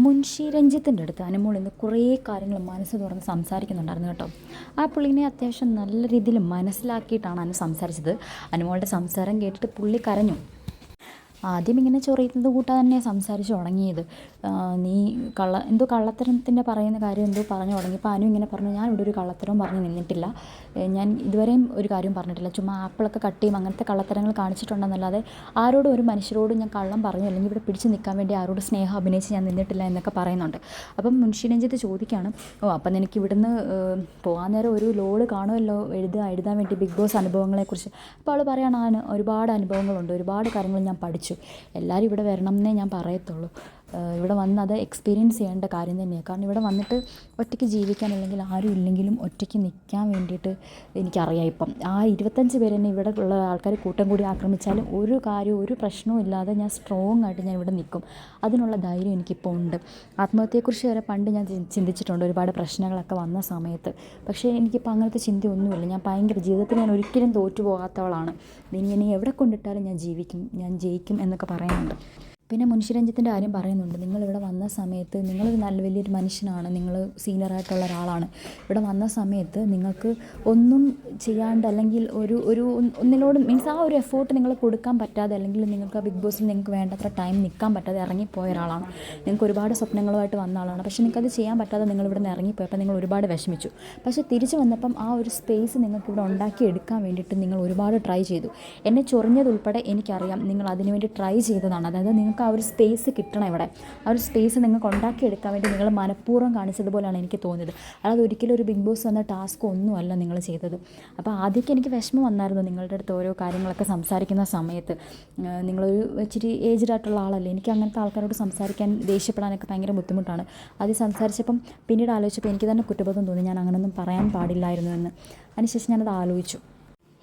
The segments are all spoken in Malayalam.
മുൻഷി രഞ്ജിത്തിൻ്റെ അടുത്ത് അനുമോൾ ഇന്ന് കുറേ കാര്യങ്ങൾ മനസ്സ് തുറന്ന് സംസാരിക്കുന്നുണ്ടായിരുന്നു കേട്ടോ. ആ പുള്ളിനെ അത്യാവശ്യം നല്ല രീതിയിൽ മനസ്സിലാക്കിയിട്ടാണ് അനു സംസാരിച്ചത്. അനുമോളുടെ സംസാരം കേട്ടിട്ട് പുള്ളി കരഞ്ഞു. ആദ്യം ഇങ്ങനെ ചൊറിയുന്നത് കൂട്ടാ തന്നെ സംസാരിച്ച് തുടങ്ങിയത്. നീ എന്തോ കള്ളത്തരത്തിൻ്റെ പറയുന്ന കാര്യം എന്തോ പറഞ്ഞു തുടങ്ങി. ഇപ്പോൾ അനു ഇങ്ങനെ പറഞ്ഞു, ഞാൻ ഇവിടെ ഒരു കള്ളത്തരവും പറഞ്ഞ് നിന്നിട്ടില്ല, ഞാൻ ഇതുവരെയും ഒരു കാര്യം പറഞ്ഞിട്ടില്ല, ചുമ്മാ ആപ്പിളൊക്കെ കട്ട് ചെയ്യും അങ്ങനത്തെ കള്ളത്തരങ്ങൾ കാണിച്ചിട്ടുണ്ടെന്നല്ലാതെ ആരോടും ഒരു മനുഷ്യരോടും ഞാൻ കള്ളം പറഞ്ഞു അല്ലെങ്കിൽ ഇവിടെ പിടിച്ച് നിൽക്കാൻ വേണ്ടി ആരോട് സ്നേഹം അഭിനയിച്ച് ഞാൻ നിന്നിട്ടില്ല എന്നൊക്കെ പറയുന്നുണ്ട്. അപ്പം മുൻഷി രഞ്ജിത്ത് ചോദിക്കുകയാണ്, അപ്പം നിനക്ക് ഇവിടുന്ന് പോകാൻ നേരം ഒരു ലോഡ് കാണുമല്ലോ എഴുതാൻ വേണ്ടി ബിഗ് ബോസ് അനുഭവങ്ങളെക്കുറിച്ച്. അപ്പോൾ അവൾ പറയുകയാണ്, ഒരുപാട് അനുഭവങ്ങളുണ്ട്, ഒരുപാട് കാര്യങ്ങൾ ഞാൻ പഠിച്ചു, എല്ലാവരും ഇവിടെ വരണം എന്നേ ഞാൻ പറയത്തുള്ളൂ, ഇവിടെ വന്ന് അത് എക്സ്പീരിയൻസ് ചെയ്യേണ്ട കാര്യം തന്നെയാണ്. കാരണം ഇവിടെ വന്നിട്ട് ഒറ്റയ്ക്ക് ജീവിക്കാൻ അല്ലെങ്കിൽ ആരും ഇല്ലെങ്കിലും ഒറ്റയ്ക്ക് നിൽക്കാൻ വേണ്ടിയിട്ട് എനിക്കറിയാം. ഇപ്പം ആ 25 പേര് തന്നെ ഇവിടെ ഉള്ള ആൾക്കാർ കൂട്ടം കൂടി ആക്രമിച്ചാലും ഒരു കാര്യവും ഒരു പ്രശ്നവും ഇല്ലാതെ ഞാൻ സ്ട്രോങ് ആയിട്ട് ഞാൻ ഇവിടെ നിൽക്കും. അതിനുള്ള ധൈര്യം എനിക്കിപ്പോൾ ഉണ്ട്. ആത്മഹത്യയെക്കുറിച്ച് വരെ പണ്ട് ഞാൻ ചിന്തിച്ചിട്ടുണ്ട് ഒരുപാട് പ്രശ്നങ്ങളൊക്കെ വന്ന സമയത്ത്. പക്ഷേ എനിക്കിപ്പോൾ അങ്ങനത്തെ ചിന്തയൊന്നുമില്ല. ഞാൻ ഭയങ്കര ജീവിതത്തിൽ ഞാൻ ഒരിക്കലും തോറ്റു പോകാത്തവളാണ്. ഇനി എവിടെ കൊണ്ടിട്ടാലും ഞാൻ ജയിക്കും എന്നൊക്കെ പറയുന്നുണ്ട്. പിന്നെ മുൻഷി രഞ്ജിത്തിൻ്റെ കാര്യം പറയുന്നുണ്ട്, നിങ്ങളിവിടെ വന്ന സമയത്ത് നിങ്ങളൊരു വലിയൊരു മനുഷ്യനാണ്, നിങ്ങൾ സീനിയറായിട്ടുള്ള ഒരാളാണ്. ഇവിടെ വന്ന സമയത്ത് നിങ്ങൾക്ക് ഒന്നും ചെയ്യാണ്ട് അല്ലെങ്കിൽ ഒന്നിനോടും മീൻസ് ആ ഒരു എഫേർട്ട് നിങ്ങൾ കൊടുക്കാൻ പറ്റാതെ അല്ലെങ്കിൽ നിങ്ങൾക്ക് ആ ബിഗ് ബോസിൽ നിങ്ങൾക്ക് വേണ്ടത്ര ടൈം നിൽക്കാൻ പറ്റാതെ ഇറങ്ങിപ്പോയ ഒരാളാണ്. നിങ്ങൾക്ക് ഒരുപാട് സ്വപ്നങ്ങളുമായിട്ട് വന്ന ആളാണ്. പക്ഷേ നിങ്ങൾക്കത് ചെയ്യാൻ പറ്റാതെ നിങ്ങളിവിടെ നിന്ന് ഇറങ്ങിപ്പോയപ്പോൾ നിങ്ങൾ ഒരുപാട് വിഷമിച്ചു. പക്ഷേ തിരിച്ച് വന്നപ്പം ആ ഒരു സ്പേസ് നിങ്ങൾക്ക് ഇവിടെ ഉണ്ടാക്കിയെടുക്കാൻ വേണ്ടിയിട്ട് നിങ്ങൾ ഒരുപാട് ട്രൈ ചെയ്തു. എന്നെ ചൊറിഞ്ഞതുൾപ്പെടെ എനിക്കറിയാം നിങ്ങൾ അതിനുവേണ്ടി ട്രൈ ചെയ്തതാണ്. അതായത് നിങ്ങൾക്ക് ആ ഒരു സ്പേസ് കിട്ടണം ഇവിടെ. ആ ഒരു സ്പേസ് നിങ്ങൾക്ക് ഉണ്ടാക്കിയെടുക്കാൻ വേണ്ടി നിങ്ങൾ മനഃപൂർവ്വം കാണിച്ചതുപോലെയാണ് എനിക്ക് തോന്നിയത്. അതായത് ഒരിക്കലും ഒരു ബിഗ് ബോസ് എന്ന ടാസ്ക് ഒന്നുമല്ല നിങ്ങൾ ചെയ്തത്. അപ്പോൾ ആദ്യമൊക്കെ എനിക്ക് വിഷമം വന്നായിരുന്നു നിങ്ങളുടെ അടുത്ത് ഓരോ കാര്യങ്ങളൊക്കെ സംസാരിക്കുന്ന സമയത്ത്. നിങ്ങളൊരു ഇച്ചിരി ഏജ്ഡ് ആയിട്ടുള്ള ആളല്ലേ, എനിക്ക് അങ്ങനത്തെ ആൾക്കാരോട് സംസാരിക്കാൻ ദേഷ്യപ്പെടാനൊക്കെ ഭയങ്കര ബുദ്ധിമുട്ടാണ്. അത് സംസാരിച്ചപ്പം പിന്നീട് ആലോചിച്ചപ്പോൾ എനിക്ക് തന്നെ കുറ്റബോധം തോന്നി, ഞാൻ അങ്ങനെയൊന്നും പറയാൻ പാടില്ലായിരുന്നു എന്ന്. അതിനുശേഷം ഞാനത് ആലോചിച്ചു.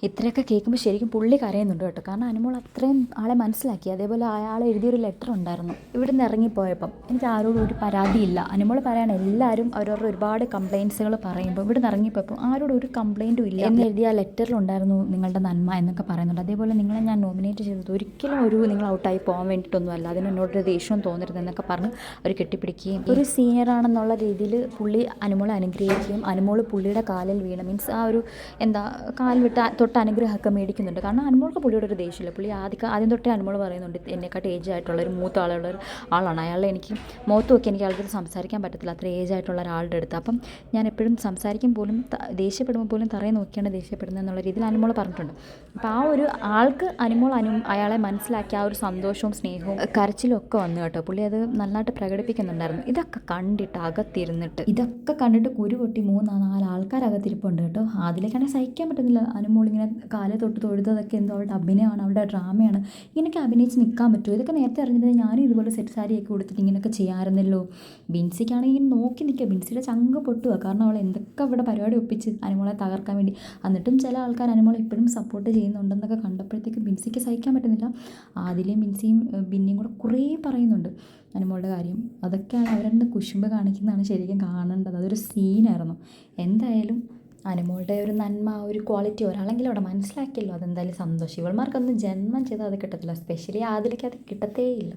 ഇത്രയൊക്കെ കേൾക്കുമ്പോൾ ശരിക്കും പുള്ളി കരയുന്നുണ്ട് കേട്ടോ. കാരണം അനുമോൾ അത്രയും ആളെ മനസ്സിലാക്കി. അതേപോലെ അയാൾ എഴുതിയൊരു ലെറ്റർ ഉണ്ടായിരുന്നു ഇവിടുന്ന് ഇറങ്ങിപ്പോയപ്പം. എനിക്ക് ആരോടും ഒരു പരാതിയില്ല. അനുമോൾ പറയാണ്, എല്ലാവരും അവരവരുടെ ഒരുപാട് കംപ്ലയിൻസുകൾ പറയുമ്പോൾ ഇവിടുന്ന് ഇറങ്ങിപ്പോയപ്പോൾ ആരോടും ഒരു കംപ്ലയിൻറ്റും ഇല്ല എന്ന് എഴുതിയ ആ ലെറ്ററിലുണ്ടായിരുന്നു നിങ്ങളുടെ നന്മ എന്നൊക്കെ പറയുന്നുണ്ട്. അതേപോലെ നിങ്ങളെ ഞാൻ നോമിനേറ്റ് ചെയ്തത് ഒരിക്കലും നിങ്ങൾ ഔട്ടായി പോകാൻ വേണ്ടിയിട്ടൊന്നുമല്ല, അതിന് എന്നോടൊരു ദേഷ്യവും തോന്നരുത് എന്നൊക്കെ പറഞ്ഞ് അവർ കെട്ടിപ്പിടിക്കുകയും ഒരു സീനിയറാണെന്നുള്ള രീതിയിൽ പുള്ളി അനുമോളെ അനുഗ്രഹിക്കുകയും അനുമോൾ പുള്ളിയുടെ കാലിൽ വീണ് മീൻസ് ആ ഒരു കാൽ വിട്ട് അനുഗ്രഹമൊക്കെ മേടിക്കുന്നുണ്ട്. കാരണം അനുമോൾക്ക് പുള്ളിയുടെ ഒരു ദേഷ്യമില്ല. പുള്ളി ആദ്യം തൊട്ടേ അനുമോൾ പറയുന്നുണ്ട്, എന്നെക്കാട്ട് ഏജ് ആയിട്ടുള്ള ഒരു മൂത്ത ആളുള്ള ആളാണ് അയാളെ, എനിക്ക് മുഖത്ത് നോക്കി എനിക്ക് ആളുടെ സംസാരിക്കാൻ പറ്റത്തില്ല അത്ര ഏജ് ആയിട്ടുള്ള ഒരാളുടെ അടുത്ത്. അപ്പം ഞാൻ എപ്പോഴും സംസാരിക്കും പോലും ദേഷ്യപ്പെടുമ്പോൾ പോലും തറയെ നോക്കിയാണ് ദേഷ്യപ്പെടുന്നത് എന്നുള്ള രീതിയിൽ അനുമോൾ പറഞ്ഞിട്ടുണ്ട്. അപ്പോൾ ആ ഒരു ആൾക്ക് അയാളെ മനസ്സിലാക്കി ആ ഒരു സന്തോഷവും സ്നേഹവും കരച്ചിലും ഒക്കെ വന്നു കേട്ടോ. പുള്ളി അത് നന്നായിട്ട് പ്രകടിപ്പിക്കുന്നുണ്ടായിരുന്നു. ഇതൊക്കെ കണ്ടിട്ട് കുരു പൊട്ടി 3-4 ആൾക്കാരകത്തിരിപ്പുണ്ട് കേട്ടോ. അതിലേക്കാണെങ്കിൽ സഹിക്കാൻ പറ്റുന്നില്ല. അനുമോൾ ഇങ്ങനെ കാലെ തൊട്ട് തൊഴുതതൊക്കെ എന്തോ അവളുടെ അഭിനയമാണ്, അവളുടെ ഡ്രാമയാണ്. ഇങ്ങനെയൊക്കെ അഭിനയിച്ച് നിൽക്കാൻ പറ്റുമോ? ഇതൊക്കെ നേരത്തെ അറിഞ്ഞിട്ട് ഞാനും ഇതുപോലെ സെറ്റ് സാരിയൊക്കെ കൊടുത്തിട്ട് ഇങ്ങനെയൊക്കെ ചെയ്യാമായിരുന്നല്ലോ. ബിൻസിക്കാണെങ്കിൽ ഇങ്ങനെ നോക്കി നിൽക്കുക, ബിൻസിയുടെ ചങ്ക് പൊട്ടുക. കാരണം അവൾ എന്തൊക്കെ ഇവിടെ പരിപാടി ഒപ്പിച്ച് അനുമോളെ തകർക്കാൻ വേണ്ടി. എന്നിട്ടും ചില ആൾക്കാർ അനുമോളെ ഇപ്പോഴും സപ്പോർട്ട് ചെയ്യുന്നുണ്ടെന്നൊക്കെ കണ്ടപ്പോഴത്തേക്ക് ബിൻസിക്ക് സഹിക്കാൻ പറ്റുന്നില്ല. ആദിലയും ബിൻസിയും ബിന്നിയും കൂടെ കുറേ പറയുന്നുണ്ട് അനുമോളുടെ കാര്യം. അതൊക്കെയാണ് അവരെന്നെ കുശുമ്പ് കാണിക്കുന്നതാണ് ശരിക്കും കാണേണ്ടത്. അതൊരു സീനായിരുന്നു. എന്തായാലും അനുമോളുടെ ഒരു നന്മ, ഒരു ക്വാളിറ്റി ഒരാളെങ്കിലും അവിടെ മനസ്സിലാക്കിയല്ലോ, അതെന്തായാലും സന്തോഷം. ഇവൾമാർക്കൊന്നും ജന്മം ചെയ്താൽ അത് കിട്ടത്തില്ല. സ്പെഷ്യലി ആദിലേക്ക് അത് കിട്ടത്തേയില്ല.